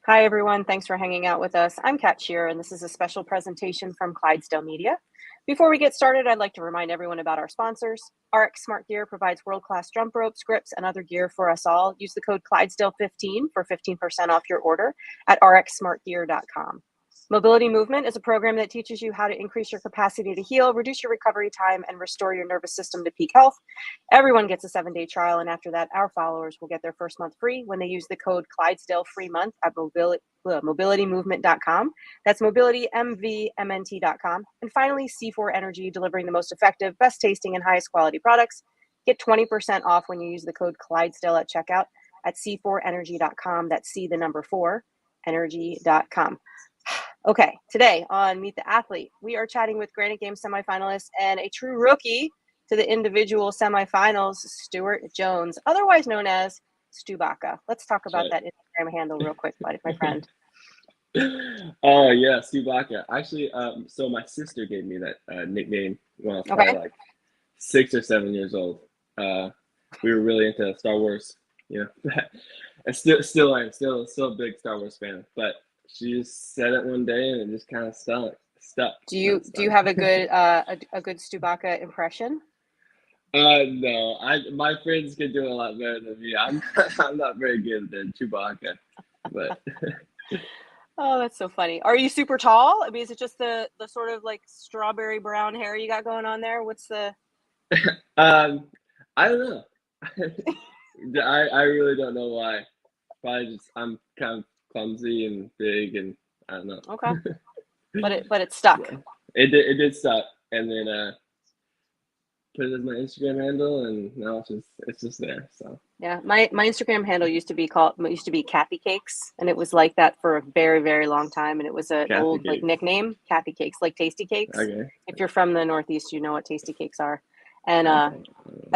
Hi, everyone. Thanks for hanging out with us. I'm Kat Shearer, and this is a special presentation from Clydesdale Media. Before we get started, I'd like to remind everyone about our sponsors. RX Smart Gear provides world-class jump ropes, grips, and other gear for us all. Use the code Clydesdale15 for 15% off your order at rxsmartgear.com. Mobility Movement is a program that teaches you how to increase your capacity to heal, reduce your recovery time, and restore your nervous system to peak health. Everyone gets a 7-day trial, and after that, our followers will get their first month free when they use the code Clydesdale free month at mobilitymovement.com. That's mobilitymvmnt.com. And finally, C4 Energy, delivering the most effective, best tasting, and highest quality products. Get 20% off when you use the code Clydesdale at checkout at c4energy.com. That's C, the number 4, energy.com. Okay, today on Meet the Athlete, we are chatting with Granite Games semifinalist and a true rookie to the individual semifinals, Stewart Jones, otherwise known as Chewbacca. Let's talk about that Instagram handle real quick, my friend. Oh yeah, Chewbacca. Actually, so my sister gave me that nickname when I was probably like 6 or 7 years old. We were really into Star Wars, you know. And still am a big Star Wars fan. But she just said it one day, and it just kind of stuck. Do you have a good Chewbacca impression? No, my friends can do a lot better than me. I'm not very good at Chewbacca, but. Oh, that's so funny. Are you super tall? I mean, is it just the sort of like strawberry brown hair you got going on there? What's the? I don't know. I really don't know why. Probably just I'm kind of clumsy and big, and I don't know. Okay, but it stuck. Yeah. It did stuck, and then put it as my Instagram handle, and now it's just there. So yeah, my Instagram handle used to be Kathy Cakes, and it was like that for a very, very long time, and it was an old like nickname, Kathy Cakes, like Tasty Cakes. Okay. If you're from the Northeast, you know what Tasty Cakes are. And I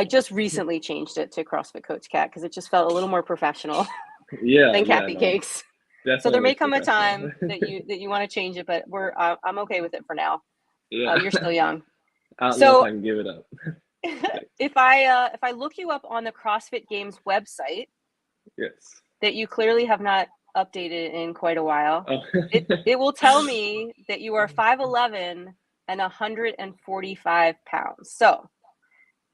just recently changed it to CrossFit Coach Cat because it just felt a little more professional than Kathy Cakes. So there may come a time that you want to change it, but I'm okay with it for now. Yeah, you're still young. I don't know if I can give it up. If I look you up on the CrossFit Games website, yes, that you clearly have not updated in quite a while, it will tell me that you are 5'11" and 145 pounds. So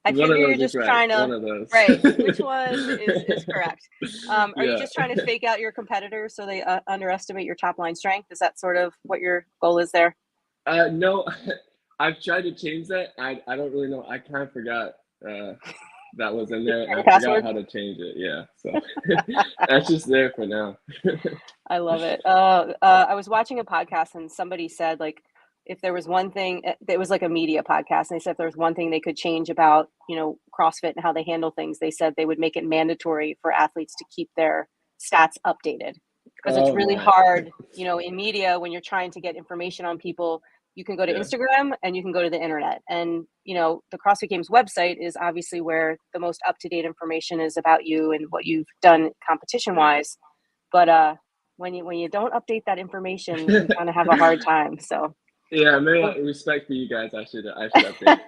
I figure you're just trying to, one of those. Right, which one is correct? Are you just trying to fake out your competitors so they underestimate your top line strength? Is that sort of what your goal is there? No, I've tried to change that. I don't really know. I kind of forgot that was in there. And I forgot how to change it. Yeah, so that's just there for now. I love it. I was watching a podcast and somebody said, like, if there was one thing, it was like a media podcast, and they said if there was one thing they could change about, CrossFit and how they handle things, they said they would make it mandatory for athletes to keep their stats updated, because it's really hard, in media when you're trying to get information on people. You can go to Instagram and you can go to the internet, and the CrossFit Games website is obviously where the most up-to-date information is about you and what you've done competition wise. But when you don't update that information, you kind of have a hard time. So yeah, maybe respect for you guys. I should update.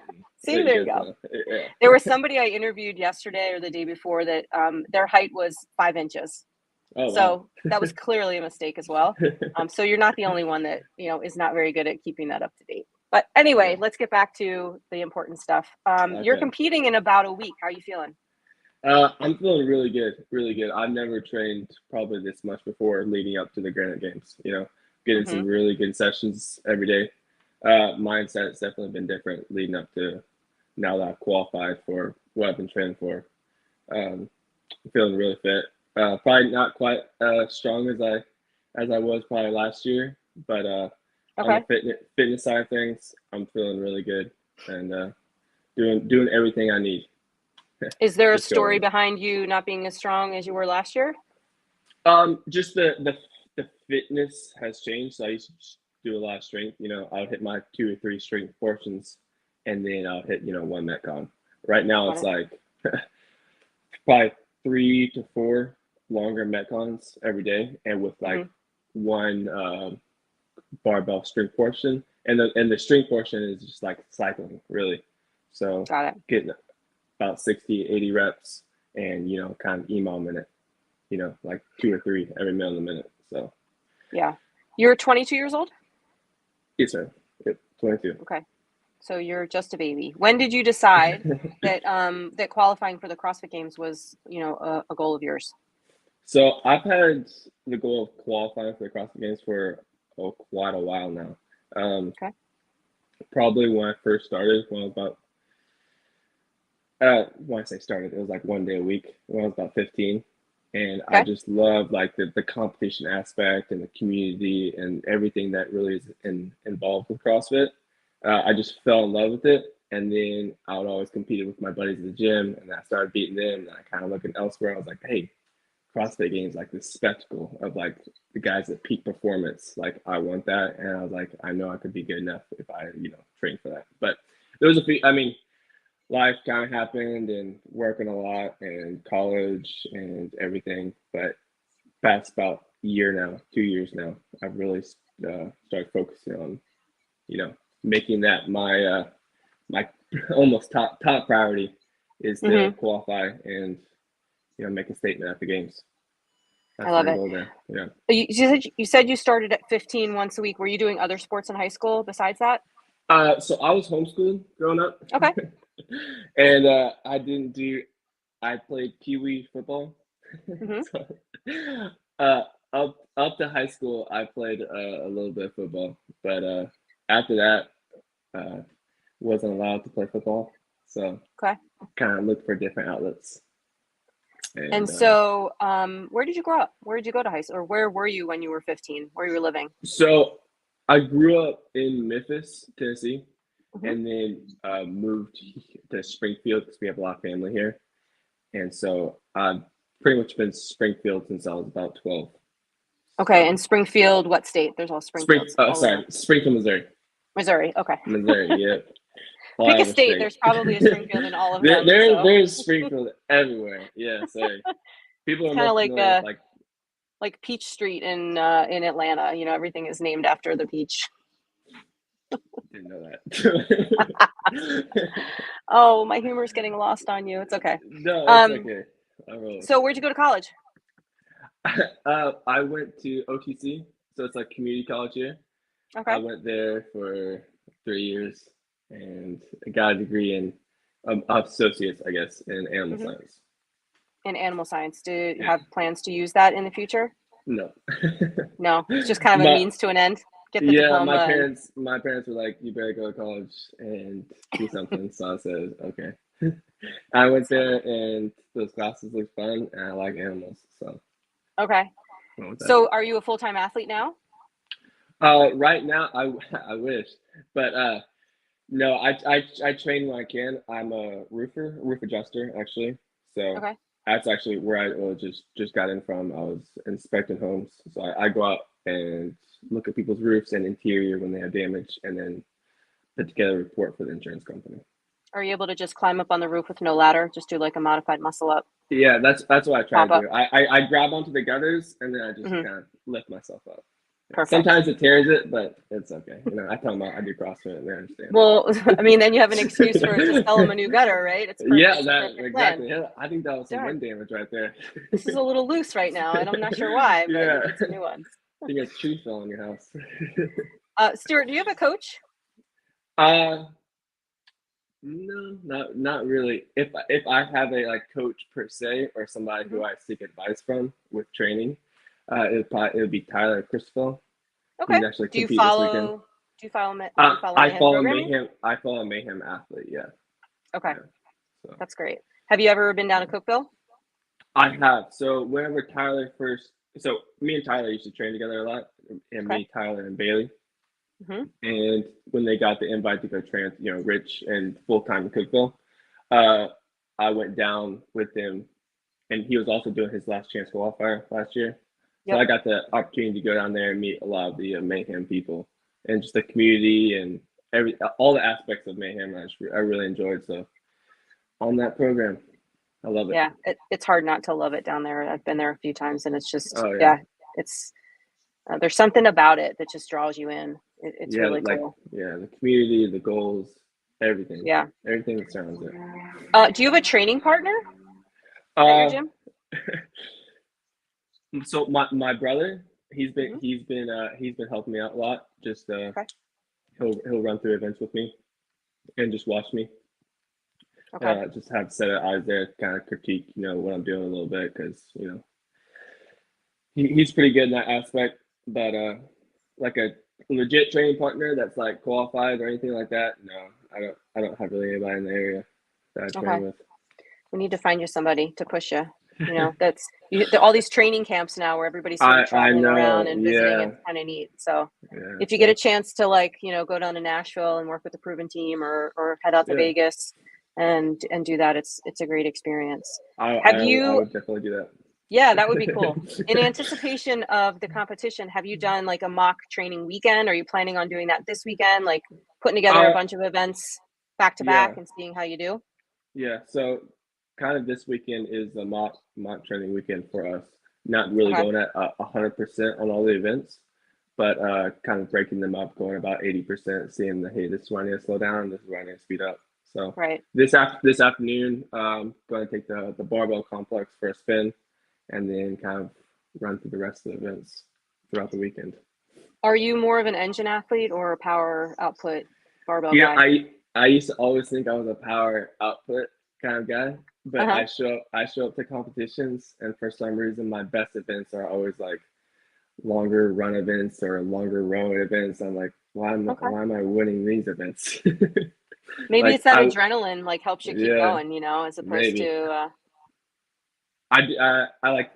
See, there you go. Yeah. There was somebody I interviewed yesterday or the day before that their height was 5 inches. Oh, so wow. That was clearly a mistake as well. So you're not the only one that is not very good at keeping that up to date. But anyway, let's get back to the important stuff. You're competing in about a week. How are you feeling? I'm feeling really good, really good. I've never trained probably this much before leading up to the Granite Games. Getting some really good sessions every day. Mindset's definitely been different leading up to now that I've qualified for what I've been training for. I'm feeling really fit. Probably not quite strong as I was probably last year, but on the fitness side of things, I'm feeling really good and doing everything I need. Is there a story behind you not being as strong as you were last year? Just the fitness has changed. So I used to do a lot of strength. I would hit my 2 or 3 strength portions, and then I'll hit 1 Metcon. Right now it's like probably 3 to 4 longer Metcons every day, and with like 1 barbell strength portion, and the strength portion is just like cycling really. So getting about 60, 80 reps, and kind of EMOM in it. Like 2 or 3 every minute. So Yeah. You're 22 years old? yes, sir. Yep, 22. Okay. So you're just a baby. When did you decide that that qualifying for the CrossFit Games was, a goal of yours? So I've had the goal of qualifying for the CrossFit Games for quite a while now. Okay. Probably when I first started, when I was about when I say started, it was like 1 day a week when I was about 15. And I Okay. just love like the competition aspect and the community and everything that really is involved with CrossFit. I just fell in love with it. And then I would always compete with my buddies at the gym, and I started beating them. And I kind of looking elsewhere. I was like, hey, CrossFit Games, like this spectacle of like the guys at peak performance. Like I want that, and I was like, I know I could be good enough if I, train for that. But there was a few. I mean, life kind of happened, and working a lot, and college, and everything. But past about a year now, 2 years now, I've really started focusing on, making that my almost top priority is to Mm-hmm. qualify and make a statement at the games. I That's love my it. goal there. Yeah. You said you started at 15 once a week. Were you doing other sports in high school besides that? So I was homeschooled growing up, Okay. and I didn't do. I played pee wee football. Mm-hmm. So, uh, up to high school, I played a little bit of football, but after that, uh, wasn't allowed to play football. So Okay. kind of looked for different outlets. And And so, where did you grow up? Where did you go to high school? Or where were you when you were 15? Where you were living? so I grew up in Memphis, Tennessee, Mm-hmm. and then moved to Springfield because we have a lot of family here. And so I've pretty much been Springfield since I was about 12. Okay. So And Springfield, what state? There's all Springfields all over. Springfield, Missouri. Missouri. Okay. Missouri, yep. Pick a Flyover state. state. There's probably a Springfield in all of there, them. there, So there's Springfield everywhere. Yeah, so people it's are kind more of familiar with like Peach Street in Atlanta. Everything is named after the peach. didn't know that. Oh, my humor is getting lost on you. It's okay. No, it's Um, okay. I roll with so where'd you go to college? it. I went to OTC, so it's like community college here. I Okay. went there for 3 years and I got a degree in associates, I guess, in animal Mm-hmm. science. In animal science. Do you Yeah. have plans to use that in the future? No. No, it's just kind of a my means to an end. Get the yeah, diploma and my parents were like, you better go to college and do something. So I said, okay. I went love there it. and those classes looked fun and I like animals, so Okay. I went with that. So are you a full-time athlete now? Right now, I wish, but no, I train when I can. I'm a roof adjuster actually. So Okay. that's actually where I just got in from. I was inspecting homes, so I go out and look at people's roofs and interior when they have damage, and then put together a report for the insurance company. Are you able to just climb up on the roof with no ladder? Just do like a modified muscle up, Yeah, that's what I try pop to up. do. I grab onto the gutters and then I just Hmm. kind of lift myself up. Yeah. Perfect. Sometimes it tears it, but it's okay. I tell them I do CrossFit and they understand. Well, I mean, then you have an excuse to sell them a new gutter, right? It's Yeah, it's a that perfect plan. exactly. Yeah, I think that was some Darn, wind damage right there. this is a little loose right now, and I'm not sure why, but you Yeah, need some new ones. I think a tree fell on your house. Stewart, do you have a coach? uh, no, not really. If I have a like coach per se or somebody Hmm. who I seek advice from with training, it would be Tyler Christopher. Okay. He's actually Do you compete this weekend. follow? Do you follow I Mayhem follow Programming? Mayhem. I follow Mayhem Athlete. Yeah, Okay, yeah. So that's great. Have you ever been down to Cookville? I have. So whenever Tyler first, so me and Tyler used to train together a lot, and Okay. me, Tyler, and Bailey. Hmm. And when they got the invite to go train, Rich and full time in Cookville, uh, I went down with him, and he was also doing his last chance qualifier last year. So Yep. I got the opportunity to go down there and meet a lot of the Mayhem people and just the community and all the aspects of Mayhem. I really enjoyed. So on that program, I love it. Yeah, it's hard not to love it down there. I've been there a few times, and it's just, Oh yeah, yeah, it's there's something about it that just draws you in. It's yeah, really like cool. yeah, the community, the goals, Yeah. everything that surrounds it. Do you have a training partner at your Uh, gym? so my brother, He's been helping me out a lot. Just Okay. he'll run through events with me and just watch me. Okay. Just have set of eyes there to kind of critique, what I'm doing a little bit, because he's pretty good in that aspect. But like a legit training partner that's like qualified or anything like that, no, I don't have really anybody in the area that I train with. We need to find you somebody to push you. That's all these training camps now where everybody's sort of traveling around and visiting. It's kind of neat. So if you get a chance to go down to Nashville and work with the Proven team or head out to Vegas and do that, it's a great experience. I would definitely do that. Yeah, that would be cool. In anticipation of the competition, have you done like a mock training weekend? Are you planning on doing that this weekend? Like putting together a bunch of events back to back and seeing how you do? Yeah. So kind of this weekend is a mock training weekend for us. Not really going at 100% on all the events, but kind of breaking them up, going about 80%, seeing hey, this is where I need to slow down, this is where I need to speed up. So this afternoon, going to take the barbell complex for a spin, and then kind of run through the rest of the events throughout the weekend. Are you more of an engine athlete or a power output barbell guy? Yeah, I used to always think I was a power output kind of guy, but I show up to competitions, and for some reason my best events are always like longer run events or longer rowing events. I'm like, why am I winning these events? Maybe it's that adrenaline like helps you keep going, as opposed to I like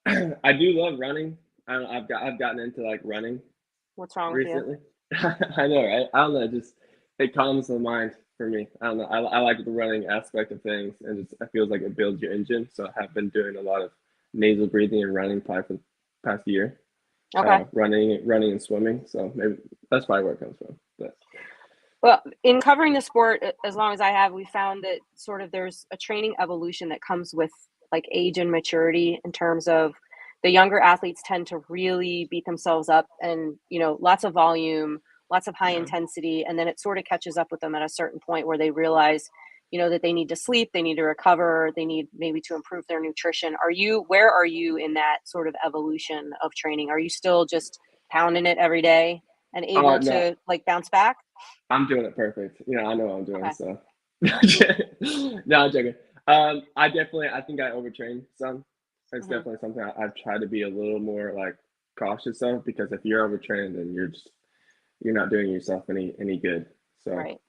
I do love running. I've gotten into like running. What's wrong recently. with you? I know, right? I don't know, just it calms the mind for me. I don't know. I like the running aspect of things, and it feels like it builds your engine. So I have been doing a lot of nasal breathing and running probably for the past year. Running and swimming. So maybe that's probably where it comes from. But well, in covering the sport as long as I have, we found that sort of there's a training evolution that comes with like age and maturity in terms of the younger athletes tend to really beat themselves up and, lots of volume, lots of high intensity. And then it sort of catches up with them at a certain point where they realize, that they need to sleep, they need to recover, they need maybe to improve their nutrition. Where are you in that sort of evolution of training? Are you still just pounding it every day and able to like bounce back? I'm doing it perfect. I know what I'm doing. So no, I'm joking. I think I overtrain some. It's definitely something I've tried to be a little more like cautious of, because if you're overtrained, then you're not doing yourself any good. So right.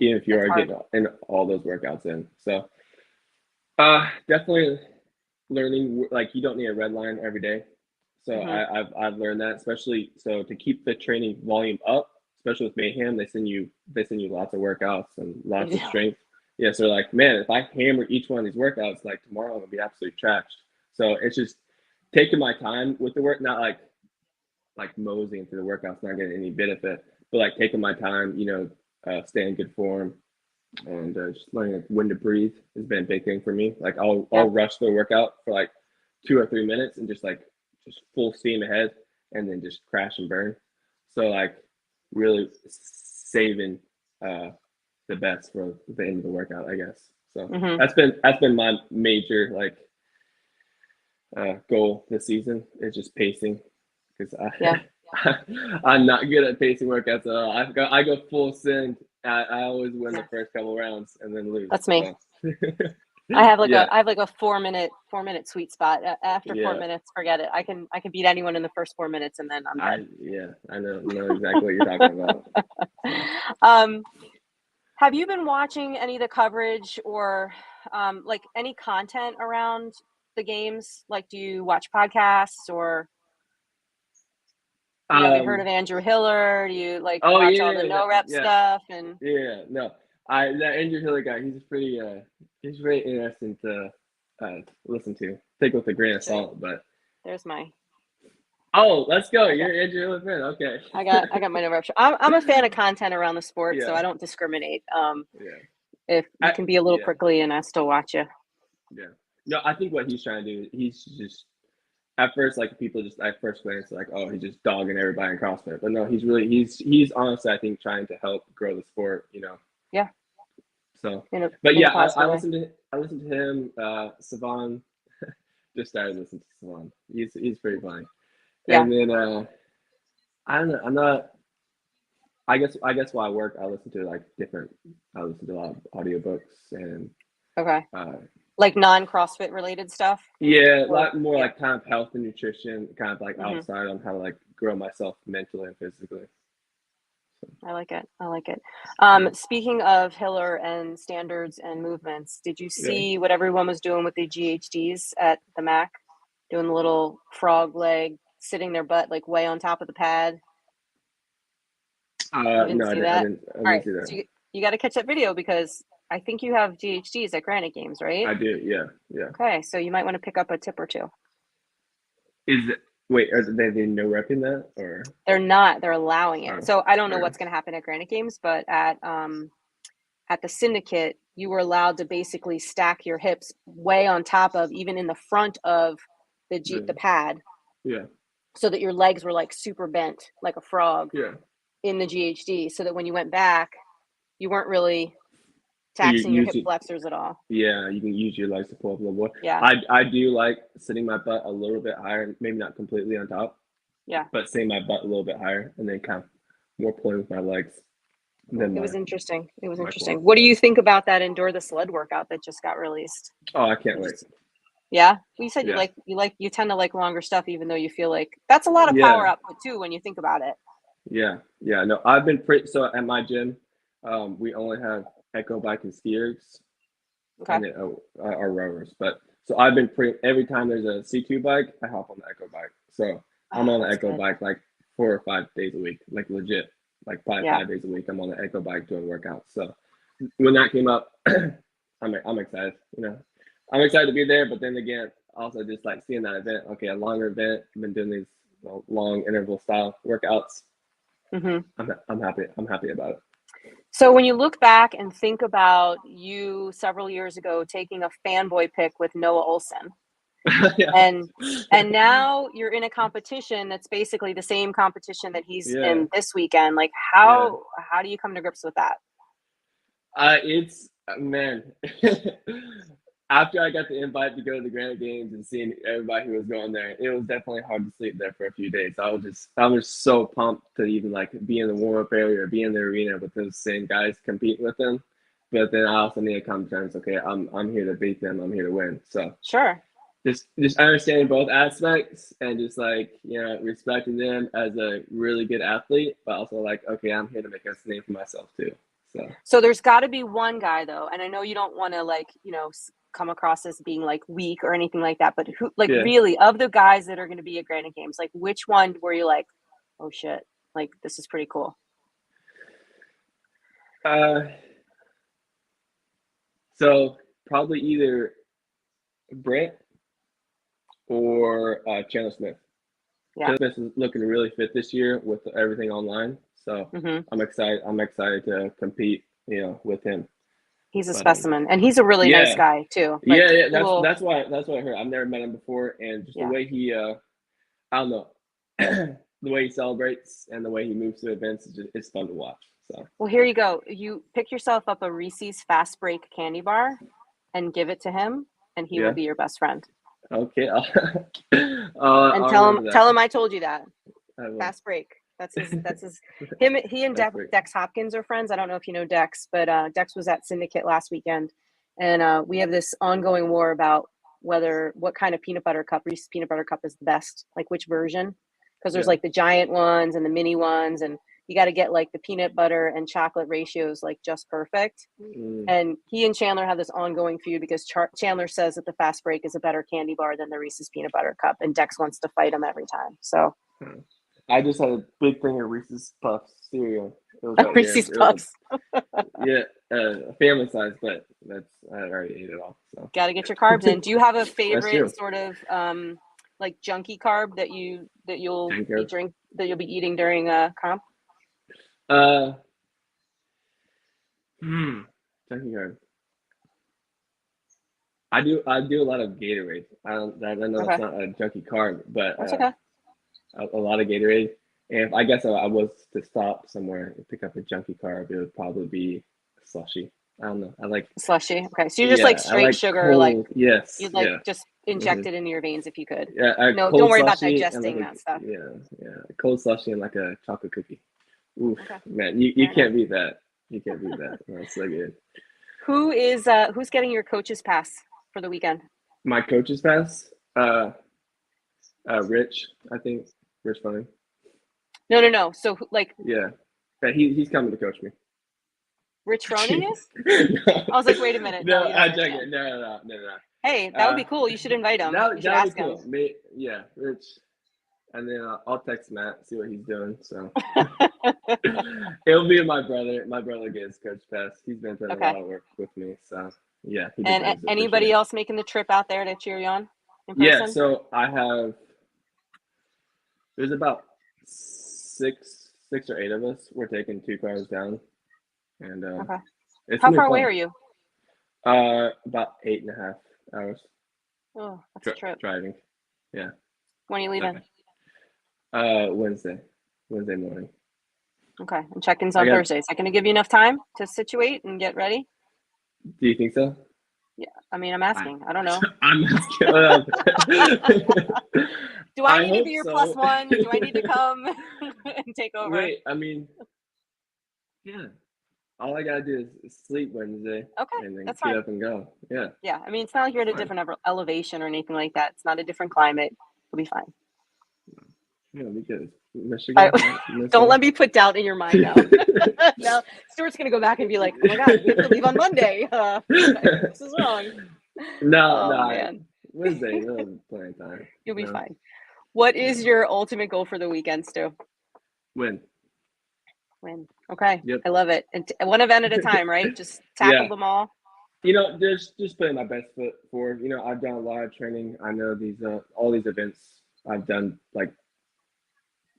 Even if you are getting in all those workouts in. So definitely learning, like, you don't need a red line every day. So I've learned that, especially so to keep the training volume up, especially with Mayhem, they send you lots of workouts and lots of strength. Yeah, so like, man, if I hammer each one of these workouts, like tomorrow I'm gonna be absolutely trashed. So it's just taking my time with the work, not like moseying through the workouts, not getting any benefit, but like taking my time, stay in good form, and just learning when to breathe has been a big thing for me. Like I'll rush the workout for like 2 or 3 minutes and just full steam ahead, and then just crash and burn. So like really saving the best for the end of the workout, I guess. So that's been my major goal this season, is just pacing, because I'm not good at pacing workouts at all. I go full send. I always win the first couple rounds and then lose. That's me. So. I have like a 4 minute sweet spot. After 4 minutes, forget it. I can beat anyone in the first 4 minutes, and then I'm dead. I know exactly what you're talking about. Have you been watching any of the coverage or like any content around the games? Like, do you watch podcasts, or have you heard of Andrew Hiller? Do you watch all the no rep stuff? And that Andrew Hiller guy, he's pretty interesting to listen to. Take with a grain of salt, but there's my. Oh, let's go! You're an Andrew Hiller fan, okay? I got my no rep. I'm a fan of content around the sport, so I don't discriminate. If you can be a little prickly, and I still watch you. Yeah. No, I think what he's trying to do, he's just. At first, like, people just at first glance, like, oh, he's just dogging everybody in CrossFit. But no, he's honestly, I think, trying to help grow the sport. Yeah. So, I listened to him. Sevan, just started listening to Sevan. He's pretty funny. Yeah. And then I don't know. I'm not. I guess while I work, I listen to like different. I listen to a lot of audiobooks and Okay. uh, Like non-CrossFit related stuff? yeah, Or like more yeah. like kind of health and nutrition, kind of like Hmm. outside on how to like grow myself mentally and physically. I like it. I like it. Yeah. Speaking of Hiller and standards and movements, did you Yeah. see what everyone was doing with the GHDs at the Mac? Doing the little frog leg, sitting their butt like way on top of the pad. You didn't No, I see didn't. I that? didn't. I All didn't right. see So that. you got to catch that video because I think you have GHDs at Granite Games, right? I did. Yeah. Yeah. Okay. So you might want to pick up a tip or two. Is it? Wait, are they no repping that or? They're not. They're allowing it. Oh, So I don't know okay. what's going to happen at Granite Games, but at the syndicate, you were allowed to basically stack your hips way on top of, even in the front of the pad, Yeah. so that your legs were like super bent, like a frog Yeah. in the GHD, so that when you went back, you weren't really You taxing your use hip it. flexors at all. Yeah, you can use your legs to pull up a little more. Yeah. I do like sitting my butt a little bit higher, maybe not completely on top, Yeah. but sitting my butt a little bit higher, and then kind of more pulling with my legs than It my was interesting. It was my core. interesting. What do Yeah. you think about that Endure the Sled workout that just got released? Oh, I can't wait. Yeah. Well, you said Yeah. you tend to like longer stuff, even though you feel like that's a lot of power Yeah. output too when you think about it. Yeah. Yeah. No, I've been pretty. So at my gym, we only have echo bike and skiers, Okay. and then our rowers. But so I've been pretty. Every time there's a C2 bike, I hop on the echo bike. So I'm on the That's echo good. bike like 4 or 5 days a week, like legit, like probably Yeah. 5 days a week. I'm on the echo bike doing workouts. So when that came up, I'm excited. I'm excited to be there. But then again, also just like seeing that event. Okay, a longer event. I've been doing these long interval style workouts. Mm-hmm. I'm happy. I'm happy about it. So when you look back and think about you several years ago taking a fanboy pick with Noah Olson, Yeah. and now you're in a competition that's basically the same competition that he's Yeah. in this weekend, like Yeah. how do you come to grips with that? It's man. After I got the invite to go to the Granite Games and seeing everybody who was going there, it was definitely hard to sleep there for a few days. I'm just so pumped to even like be in the warm up area or be in the arena with those same guys competing with them. But then I also need to come to terms. Okay, I'm here to beat them. I'm here to win. So Sure. just understanding both aspects and just like respecting them as a really good athlete, but also like okay, I'm here to make a name for myself too. So there's got to be one guy though, and I know you don't want to like come across as being like weak or anything like that, but who like Yeah. really of the guys that are going to be at Granite Games, like which one were you like, oh shit, like this is pretty cool? So probably either Brent or Chandler Smith. Yeah. Chandler Smith is looking really fit this year with everything online. So Mm-hmm. I'm excited. I'm excited to compete, with him. He's a But specimen, and he's a really nice yeah, guy too. Like yeah. he will, That's why I heard. I've never met him before, and just the yeah. way he, I don't know, the way he celebrates and the way he moves through events is it's fun to watch. So Well, here you go. You pick yourself up a Reese's Fast Break candy bar and give it to him, and he will yeah, be your best friend. okay. And I'll remember that. tell him I told you that. I will. Fast Break. That's his. He and Dex Hopkins are friends. I don't know if you know Dex, but Dex was at Syndicate last weekend, and we have this ongoing war about what kind of peanut butter cup, Reese's peanut butter cup, is the best, like which version, because there's Yeah. like the giant ones and the mini ones, and you got to get like the peanut butter and chocolate ratios like just perfect. And he and Chandler have this ongoing feud because Chandler says that the Fast Break is a better candy bar than the Reese's peanut butter cup, and Dex wants to fight him every time. So I just had a big thing of Reese's Puffs cereal. It was right Reese's here. Puffs. Yeah, family size, but I already ate it all. So Got to get your carbs in. Do you have a true. favorite sort of like junky carb that you'll be eating during a comp? Junkie carb. I do a lot of Gatorade. I know that's not a junkie carb, but That's okay. a lot of Gatorade. And I guess I was to stop somewhere and pick up a junkie carb, it would probably be slushy. I don't know. I like Slushy. Okay, so you're just like straight sugar, cold, like yes, you'd like yeah. just inject it into your veins if you could. Yeah, No, cold don't worry about slushy digesting and that stuff. a cold slushy and like a chocolate cookie. Oof, Okay. man, you can't beat that. You can't beat that. That's so good. Who's getting your coach's pass for the weekend? My coach's pass, Rich, I think. Rich Funny. No. So Yeah, he's coming to coach me. Rich Froning is? No. I was like, wait a minute. No, No, you I don't check understand. it. No. Hey, that would be cool. You should invite him. You should That would ask be cool. him. Yeah, Rich. And then I'll text Matt, see what he's doing. So it'll be my brother. My brother gets coach pass. He's been doing a lot of work with me. So yeah, he and deserves it. anybody else making the trip out there to cheer you on in person? Yeah, so there's about six or eight of us. We're taking 2 cars down. And it's how far away are you? About 8.5 hours. Oh, that's a trip. Driving. Yeah. When are you leaving? Wednesday morning. Okay, and check-ins on Thursday. Is that going to give you enough time to situate and get ready? Do you think so? Yeah, I mean, I'm asking. I don't know. I'm asking. Do I need to be your plus one? Do I need to come and take over? Wait, I mean, yeah. All I gotta do is sleep Wednesday. Okay, and then that's get fine. up and go. Yeah. Yeah, I mean, it's not like you're at a different elevation or anything like that. It's not a different climate. It'll be fine. Yeah, because Michigan. Don't let me put doubt in your mind now. Now Stewart's gonna go back and be like, "Oh my God, we have to leave on Monday. This is wrong." No, man. Wednesday, we'll have plenty of time. You'll be fine. What is your ultimate goal for the weekend, Stu? Win. Okay. Yep. I love it. And one event at a time, right? Just tackle them all. Just putting my best foot forward. I've done a lot of training. I know all these events I've done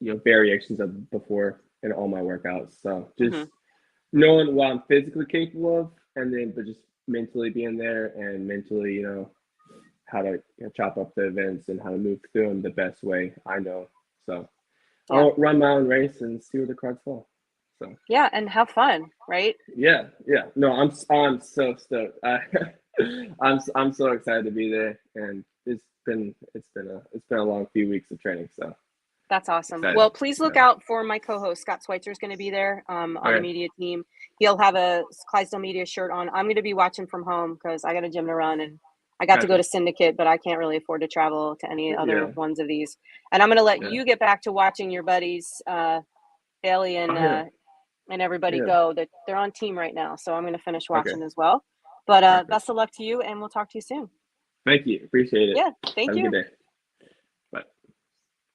variations of before in all my workouts. So just knowing what I'm physically capable of, but just mentally being there and mentally, how to chop up the events and how to move through them the best way I know. So I'll run my own race and see where the cards fall. So yeah, and have fun, right? Yeah. No, I'm so stoked. I'm so excited to be there, and it's been a long few weeks of training. So that's awesome. Excited. Well, please look out for my co-host Scott Schweitzer is going to be there on the media team. He'll have a Clydesdale Media shirt on. I'm going to be watching from home because I got a gym to run, and I got to go to Syndicate, but I can't really afford to travel to any other ones of these. And I'm going to let you get back to watching your buddies, Bailey and everybody go. That they're on team right now, so I'm going to finish watching as well. But best of luck to you, and we'll talk to you soon. Thank you. Appreciate it. Yeah, thank you. Have a good day.